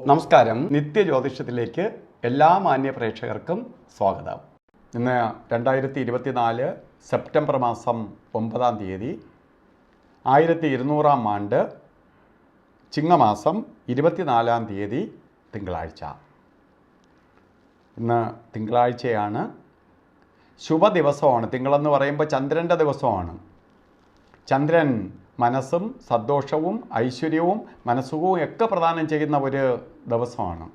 നമസ്കാരം. നിത്യജ്യോതിഷത്തിലേക്ക് എല്ലാ മാന്യ പ്രേക്ഷകർക്കും സ്വാഗതം. ഇന്ന് 2024 സെപ്റ്റംബർ മാസം 9-ാം തീയതി 1200-ാം ആണ്ട് ചിങ്ങമാസം 24-ാം തീയതി തിങ്കളാഴ്ച. ഇന്ന് തിങ്കളാഴ്ചയാണ്. ശുഭദിവസമാണ്. തിങ്കളെന്ന് പറയുമ്പോൾ ചന്ദ്രൻ്റെ ദിവസമാണ്. ചന്ദ്രൻ മനസ്സും സന്തോഷവും ഐശ്വര്യവും മനസ്സുഖവും ഒക്കെ പ്രദാനം ചെയ്യുന്ന ഒരു ദിവസമാണ്.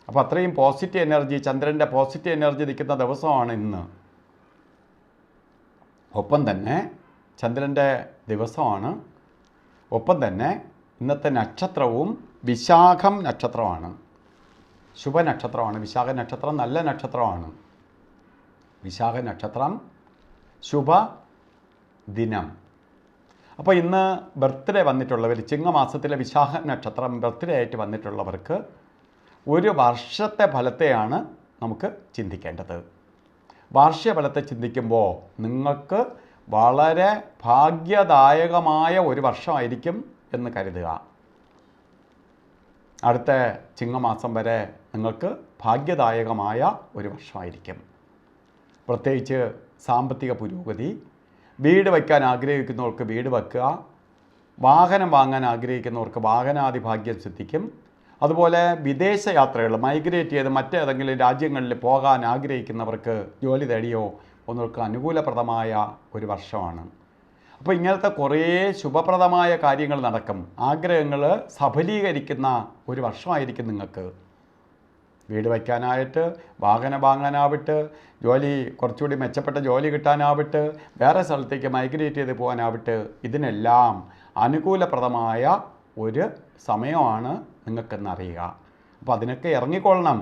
അപ്പോൾ അത്രയും പോസിറ്റീവ് എനർജി, ചന്ദ്രൻ്റെ പോസിറ്റീവ് എനർജി നിൽക്കുന്ന ദിവസമാണ് ഇന്ന്. ഒപ്പം തന്നെ ചന്ദ്രൻ്റെ ദിവസമാണ്. ഒപ്പം തന്നെ ഇന്നത്തെ നക്ഷത്രവും വിശാഖം നക്ഷത്രമാണ്. ശുഭനക്ഷത്രമാണ്. വിശാഖ നക്ഷത്രം നല്ല നക്ഷത്രമാണ്. വിശാഖ നക്ഷത്രം ശുഭ ദിനം. അപ്പോൾ ഇന്ന് ബർത്ത്ഡേ വന്നിട്ടുള്ളവർ, ചിങ്ങമാസത്തിലെ വിശാഖ നക്ഷത്രം ബർത്ത്ഡേ ആയിട്ട് വന്നിട്ടുള്ളവർക്ക് ഒരു വർഷത്തെ ഫലത്തെയാണ് നമുക്ക് ചിന്തിക്കേണ്ടത്. വാർഷിക ഫലത്തെ ചിന്തിക്കുമ്പോൾ നിങ്ങൾക്ക് വളരെ ഭാഗ്യദായകമായ ഒരു വർഷമായിരിക്കും എന്ന് കരുതുക. അടുത്ത ചിങ്ങമാസം വരെ നിങ്ങൾക്ക് ഭാഗ്യദായകമായ ഒരു വർഷമായിരിക്കും. പ്രത്യേകിച്ച് സാമ്പത്തിക പുരോഗതി, വീട് വയ്ക്കാൻ ആഗ്രഹിക്കുന്നവർക്ക് വീട് വയ്ക്കുക, വാഹനം വാങ്ങാൻ ആഗ്രഹിക്കുന്നവർക്ക് വാഹനാദിഭാഗ്യം സിദ്ധിക്കും. അതുപോലെ വിദേശ യാത്രകൾ, മൈഗ്രേറ്റ് ചെയ്ത് മറ്റേതെങ്കിലും രാജ്യങ്ങളിൽ പോകാൻ ആഗ്രഹിക്കുന്നവർക്ക് ജോലി തേടിയോ ഒന്നവർക്ക് അനുകൂലപ്രദമായ ഒരു വർഷമാണ്. അപ്പോൾ ഇങ്ങനത്തെ കുറേ ശുഭപ്രദമായ കാര്യങ്ങൾ നടക്കും. ആഗ്രഹങ്ങൾ സഫലീകരിക്കുന്ന ഒരു വർഷമായിരിക്കും നിങ്ങൾക്ക്. വീട് വയ്ക്കാനായിട്ട്, വാഹനം വാങ്ങാനാവട്ടെ, ജോലി കുറച്ചുകൂടി മെച്ചപ്പെട്ട ജോലി കിട്ടാനാവട്ടെ, വേറെ സ്ഥലത്തേക്ക് മൈഗ്രേറ്റ് ചെയ്ത് പോകാനാവട്ടെ, ഇതിനെല്ലാം അനുകൂലപ്രദമായ ഒരു സമയമാണ് നിങ്ങൾക്കെന്നറിയുക. അപ്പോൾ അതിനൊക്കെ ഇറങ്ങിക്കൊള്ളണം.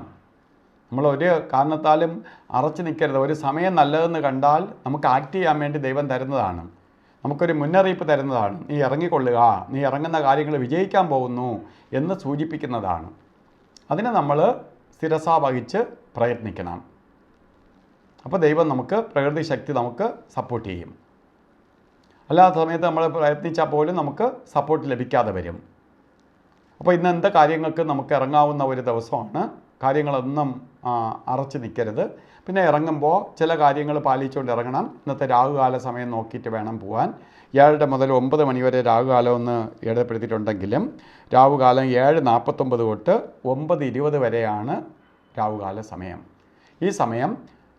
നമ്മളൊരു കാരണത്താലും അറച്ചു നിൽക്കരുത്. ഒരു സമയം നല്ലതെന്ന് കണ്ടാൽ നമുക്ക് ആക്ട് ചെയ്യാൻ വേണ്ടി ദൈവം തരുന്നതാണ്. നമുക്കൊരു മുന്നറിയിപ്പ് തരുന്നതാണ്. നീ ഇറങ്ങിക്കൊള്ളുക, നീ ഇറങ്ങുന്ന കാര്യങ്ങൾ വിജയിക്കാൻ പോകുന്നു എന്ന് സൂചിപ്പിക്കുന്നതാണ്. അതിനെ നമ്മൾ സ്ഥിരത വഹിച്ച് പ്രയത്നിക്കണം. അപ്പോൾ ദൈവം നമുക്ക്, പ്രകൃതി ശക്തി നമുക്ക് സപ്പോർട്ട് ചെയ്യും. അല്ലാത്ത സമയത്ത് നമ്മൾ പ്രയത്നിച്ചാൽ പോലും നമുക്ക് സപ്പോർട്ട് ലഭിക്കാതെ വരും. അപ്പോൾ ഇന്ന് എന്ത് കാര്യങ്ങൾക്ക് നമുക്ക് ഇറങ്ങാവുന്ന ഒരു ദിവസമാണ്. കാര്യങ്ങളൊന്നും അറച്ചു നിൽക്കരുത്. പിന്നെ ഇറങ്ങുമ്പോൾ ചില കാര്യങ്ങൾ പാലിച്ചുകൊണ്ട് ഇറങ്ങണം. ഇന്നത്തെ രാഹുകാല സമയം നോക്കിയിട്ട് വേണം പോകാൻ. 7 മുതൽ 9 മണി വരെ രാഹുകാലം ഒന്ന് ഇടപ്പെടുത്തിയിട്ടുണ്ടെങ്കിലും രാഹുകാലം 7:49 തൊട്ട് 9:20 വരെയാണ് രാഹുകാല സമയം. ഈ സമയം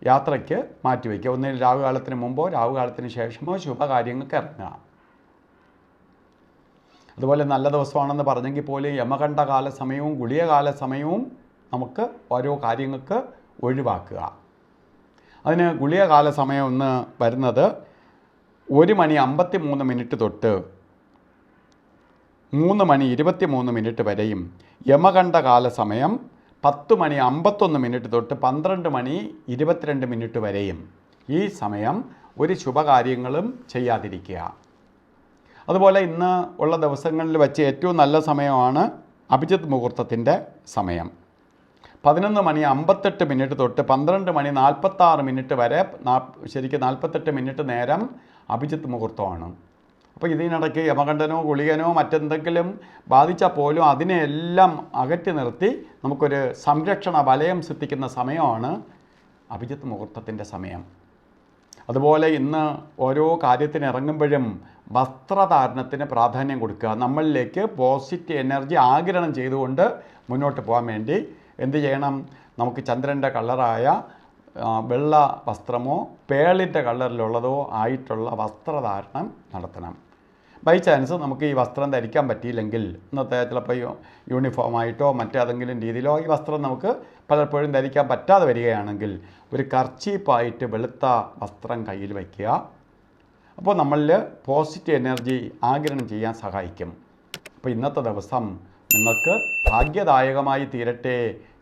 യാത്രയ്ക്ക് മാറ്റിവെക്കുക. ഒന്നിൽ രാഹുകാലത്തിന് മുമ്പോ രാഹുകാലത്തിന് ശേഷമോ ശുഭകാര്യങ്ങൾക്ക് ഇറങ്ങുക. അതുപോലെ നല്ല ദിവസമാണെന്ന് പറഞ്ഞെങ്കിൽ പോലും യമകണ്ഠകാല സമയവും ഗുളികകാല സമയവും നമുക്ക് ഓരോ കാര്യങ്ങൾക്ക് ഒഴിവാക്കുക. അതിന് ഗുളികകാല സമയം ഒന്ന് വരുന്നത് 1:53 തൊട്ട് 3:23 വരെയും, യമകണ്ഠകാല സമയം 10:51 തൊട്ട് 12:22 വരെയും. ഈ സമയം ഒരു ശുഭകാര്യങ്ങളും ചെയ്യാതിരിക്കുക. അതുപോലെ ഇന്ന് ഉള്ള ദിവസങ്ങളിൽ വെച്ച് ഏറ്റവും നല്ല സമയമാണ് അഭിജിത്ത് മുഹൂർത്തത്തിൻ്റെ സമയം. 11:58 തൊട്ട് 12:46 വരെ, ശരിക്കും 48 മിനിറ്റ് നേരം അഭിജിത്ത് മുഹൂർത്തമാണ്. അപ്പോൾ ഇതിനിടയ്ക്ക് യമകണ്ഠനോ ഗുളികനോ മറ്റെന്തെങ്കിലും ബാധിച്ചാൽ പോലും അതിനെയെല്ലാം അകറ്റി നിർത്തി നമുക്കൊരു സംരക്ഷണ വലയം സൃഷ്ടിക്കുന്ന സമയമാണ് അഭിജിത്ത് മുഹൂർത്തത്തിൻ്റെ സമയം. അതുപോലെ ഇന്ന് ഓരോ കാര്യത്തിന് ഇറങ്ങുമ്പോഴും വസ്ത്രധാരണത്തിന് പ്രാധാന്യം കൊടുക്കുക. നമ്മളിലേക്ക് പോസിറ്റീവ് എനർജി ആഗിരണം ചെയ്തുകൊണ്ട് മുന്നോട്ട് പോകാൻ വേണ്ടി എന്ത് ചെയ്യണം? നമുക്ക് ചന്ദ്രൻ്റെ കളറായ വെള്ള വസ്ത്രമോ പേളിൻ്റെ കളറിലുള്ളതോ ആയിട്ടുള്ള വസ്ത്രധാരണം നടത്തണം. ബൈ ചാൻസ് നമുക്ക് ഈ വസ്ത്രം ധരിക്കാൻ പറ്റിയില്ലെങ്കിൽ, ഇന്നത്തെ ചിലപ്പോൾ യൂണിഫോമായിട്ടോ മറ്റേതെങ്കിലും രീതിയിലോ ഈ വസ്ത്രം നമുക്ക് പലപ്പോഴും ധരിക്കാൻ പറ്റാതെ വരികയാണെങ്കിൽ ഒരു കർച്ചീപ്പായിട്ട് വെളുത്ത വസ്ത്രം കയ്യിൽ വയ്ക്കുക. അപ്പോൾ നമ്മളിൽ പോസിറ്റീവ് എനർജി ആഗിരണം ചെയ്യാൻ സഹായിക്കും. അപ്പോൾ ഇന്നത്തെ ദിവസം നിങ്ങൾക്ക് ഭാഗ്യദായകമായി തീരട്ടെ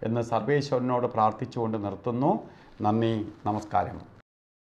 എന്ന് സർവേശ്വരനോട് പ്രാർത്ഥിച്ചുകൊണ്ട് നിർത്തുന്നു. നന്ദി, നമസ്കാരം.